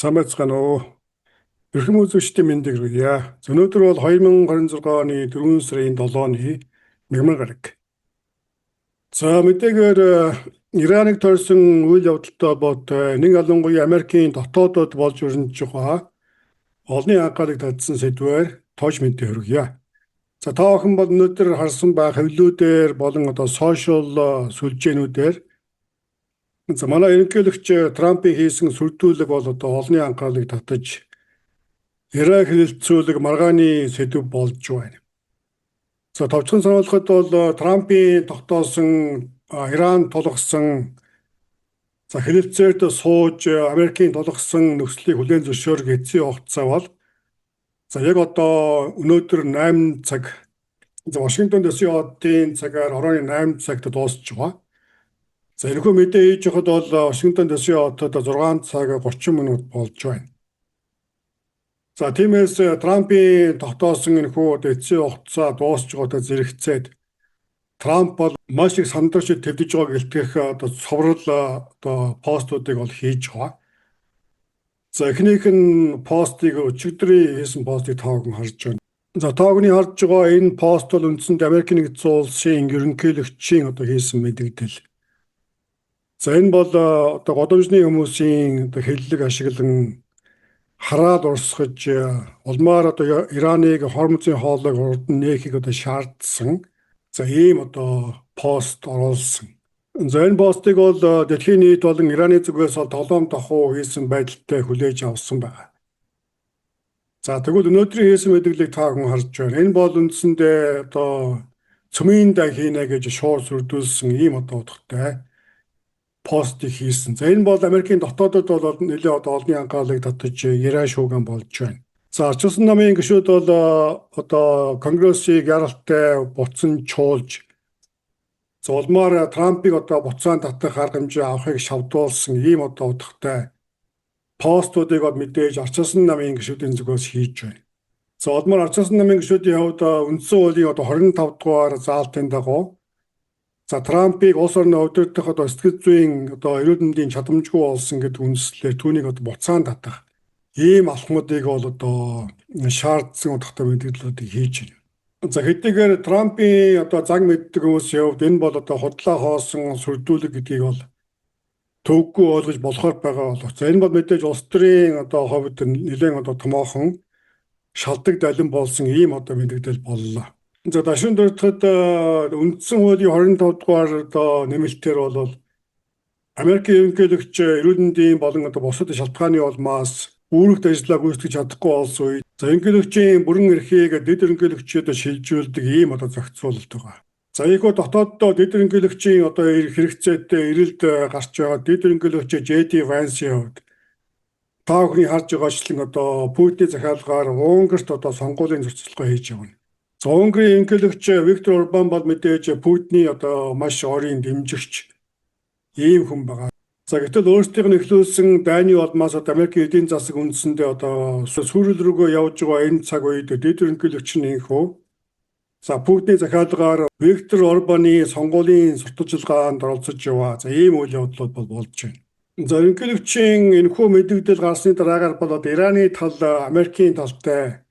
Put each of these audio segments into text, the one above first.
Самбайцгаана уу. Эрхэм үзэгчдийн мэндийг хүргье. Өнөөдөр бол 2026 оны 4 сарын 7-ны мягмар гараг. За мэдээгээр Ираныг тойрсон үйл явдалтай холбоотой нэг ялангуяа Америкийн дотоодод болж өрнөж байгаа олонний анхаарлыг татсан сэдвээр тооч мэдээ хүргье. За та бүхэн бол өнөөдөр харсан байх хэвлэлүүдээр болон сошиал сүлжээнүүдээр манай ерөнхийлөгч Трампын хийсэн сүрдүүлэг бол олонний анхаарлыг татаж Иран хэлэлцүүлэг маргааны сэдв болж байна. За товчхон сануулгад бол Трампын тогтоосон Иран тулгсан хэлэлцээрд сууж Америкийн тулгсан нөхцөлийг хүлээн зөвшөөрөх эцсийн хугацаа бол яг одоо өнөөдөр 8 цаг Вашингтон дэсийн одын цагаар оройн 8 цагт дуусч байгаа. За энэхүү мэдээ хийж байхад бол Вашингтон дэсийн хотод 6 цаг 30 минут болж байна. За тиймээс Трампын тогтоосон энэхүү эцсийн хугацаа дуусч байгаатай зэрэгцээд Трамп бол маш их сандарч твдэж байгааг илтгэх цоврал постуудыг бол хийж байгаа. За эхнийх нь постыг өчигдрийн хийсэн постыг та бүхэн харж байна. За та бүхний харж байгаа энэ пост бол үндсэндээ Америкийн нэгдсэн улсын ерөнхийлөгчийн хийсэн мэдээлэл. За энэ бол годамжны хүмүүсийн хэллэг ашиглан хараад урсгаж улмаар Ираныг хормозын хоолойг урд нь нээхийг шаардсан ийм пост оруулсан. За энэ постыг бол дэлхийн нийт болон Ираны зүгээс толгоом тохуу хийсэн байдалтай хүлээж авсан байна. За тэгвэл өнөөдрийн хийсэн мэдээллийг та бүхэн харж байна. Энэ бол үндсэндээ цөмийн хийнэ гэж шууд сүрдүүлсэн ийм утгатай постыг хийсэн. За энэ бол Америкийн дотоодод бол нэлээд олонний анхаарлыг татаж Иран шууган болж байна. За арчилсан намын гишүүд бол Конгрессийг яралтай буцан чуулж улмаар Трампыг буцаан татах арга хэмжээ авахыг шавдуулсан ийм утгатай постуудыг мэдээж арчилсан намын гишүүдийн зүгээс хийж байна. За улмаар арчилсан намын гишүүдийн хувьд үндсэн хуулийн 25 дугаар заалтын дагуу Трампыг улс орны удирдах сэтгэл зүйн эрүүл мэндийн чадамжгүй болсон гэдэг үндслээр түүнийг буцаан татах ийм алхмуудыг бол шаардсан утгатай мэдээллүүдийг хийж байна. За хэдийгээр Трампын заг мэддэг хүмүүсийн хувьд энэ бол худлаа хоосон сүрдүүлэг гэдгийг бол төвөггүй ойлгож болохоор байгаа боловч энэ бол мэдээж улс төрийн хувьд нэлээд томоохон шалдаг далин болсон ийм мэдээлэл боллоо. За дашин дуртахад үндсэн хуулийн 25 дугаар нэмэлтээр бол Америкийн ерөнхийлөгч эрүүл мэндийн болон бусад шалтгааны улмаас үүрэгт ажиллаа гүйцэтгэж чадахгүй болсон үед ерөнхийлөгчийн бүрэн эрхийг дэд ерөнхийлөгчөд шилжүүлдэг ийм зохицуулалт байгаа. За ийхүү дотооддоо дэд ерөнхийлөгчийн хэрэгцээтэй эрэлд гарч байгаа дэд ерөнхийлөгч JD Vance-ийн хувьд та бүхний харж байгаачлан Путиний захиалгаар Унгарт сонгуулийн зөрчилгөө хийж явна. За Унгарын ерөнхийлөгч Виктор Орбан бол мэдээж Путиний маш орийн дэмжигч ийм хүн байгаа. За гэтэл өөрсдийнх нь эхлүүлсэн дайны улмаас Америкийн эдийн засаг үндсэндээ сүрэл рүүгээ явж байгаа энэ цаг үед дэд ерөнхийлөгчний хөө Путиний захиалгаар Виктор Орбаны сонгуулийн сурталчилгаанд оролцож яваа. За ийм үйл явдлууд болж байна. За ерөнхийлөгчийн энэхүү мэдээлэл гарсны дараагаар бол Ираны тал Америкийн талтай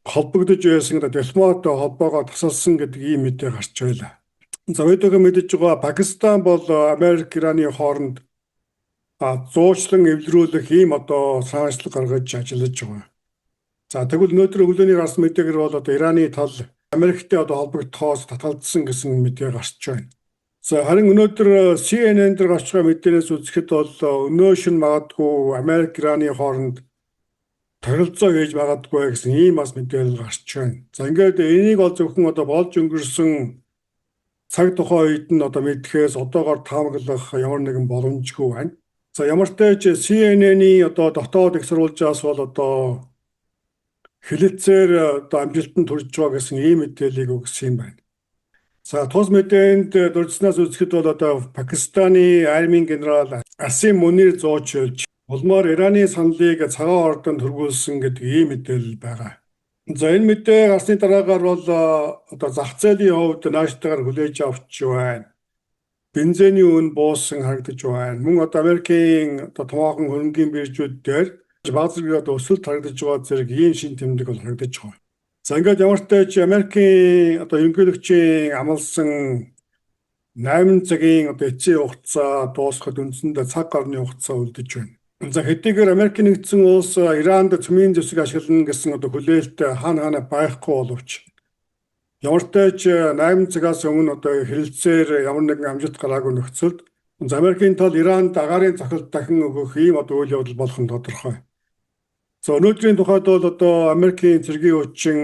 холбогдож байсан дипломат холбоогоо тасалсан гэдэг ийм мэдээ гарч байлаа. За өдөргөө мэдэж байгаа Пакистан бол Америк Ираны хооронд зуучлан эвлэрүүлэх ийм санаачлал гаргаж ажиллаж байгаа. За тэгвэл өнөөдөр өглөөний гарсан мэдээгээр бол Ираны тал Америктэй холбогдохоос татгалзсан гэсэн мэдээ гарч байна. За харин өнөөдөр CNN дээр гарч байгаа мэдээнээс үзэхэд бол өнөөшн магадгүй Америк Ираны хооронд тарилцаа хийж магадгүй гэсэн ийм бас мэдээлэл гарч байна. За ингээд энийг зөвхөн болж өнгөрсөн цаг тухайн үед нь мэдхээс одоогоор таамаглах ямар нэгэн боломжгүй байна. За ямар ч тач CNN-ийн дотоод их сурвалжаас бол хэлэлцээр амжилтанд хүрч байгаа гэсэн ийм мэдээллийг өгсөн юм байна. За тус мэдээнд дурдснаас үзэхэд бол Пакистаны армийн генерал Асим Мунир зоочилж улмаар Ираны саналыг цагаан ордонд хөргүүлсэн гэдэг ийм мэдээлэл байгаа. За энэ мэдээ гарсны дараагаар бол зах зээлийн хувьд нааштайгаар хүлээж авч байна. бензиний үн буусан харагдаж байна. Мөн одоо Америкийн одоо томоохон хөрөнгийн биржүүд дээр бага зэрэг одоо өсөлт харагдаж байгаа зэрэг ийм шин тэмдэг бол харагдаж байгаа. За ингээд ямар ч тач Америкийн одоо ерөнхийлөгчийн амласан 8 цагийн одоо эцсийн хугацаа дуусахад үндсэндээ цаг гарны хугацаа үлдэж байна. За хэдийгээр Америк нэгдсэн улс Иранд цөмийн зэвсэг ашиглана гэсэн одоо хүлээлт хаана байхгүй боловч ямар ч тач 8 цагаас өмнө одоо хэрэлцээр ямар нэгэн амжилт гараагүй нөхцөлд Америкийн тал Иранд агаарын захирал дахин өгөх ийм одоо үйл явдал болох нь тодорхой. За өнөөдрийн тухайд бол одоо Америкийн цэргийн хүчин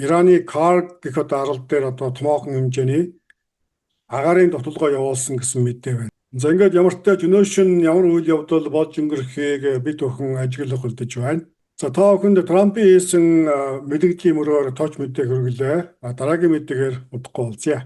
Ираны Карг гэх одоо арал дээр одоо томоохон хэмжээний агаарын тоталгоо явуулсан гэсэн мэдээ байна. За ингээд ямар ч тач өнөөшин ямар үйл явдал болж өнгөрөхийг бид бүхэн ажиглах үлдэж байна. За та бүхэнд Трампын хийсэн мэдээллийн мөрөөр товч мэдээ хүргэлээ. Дараагийн мэдээгээр удахгүй уулзъя.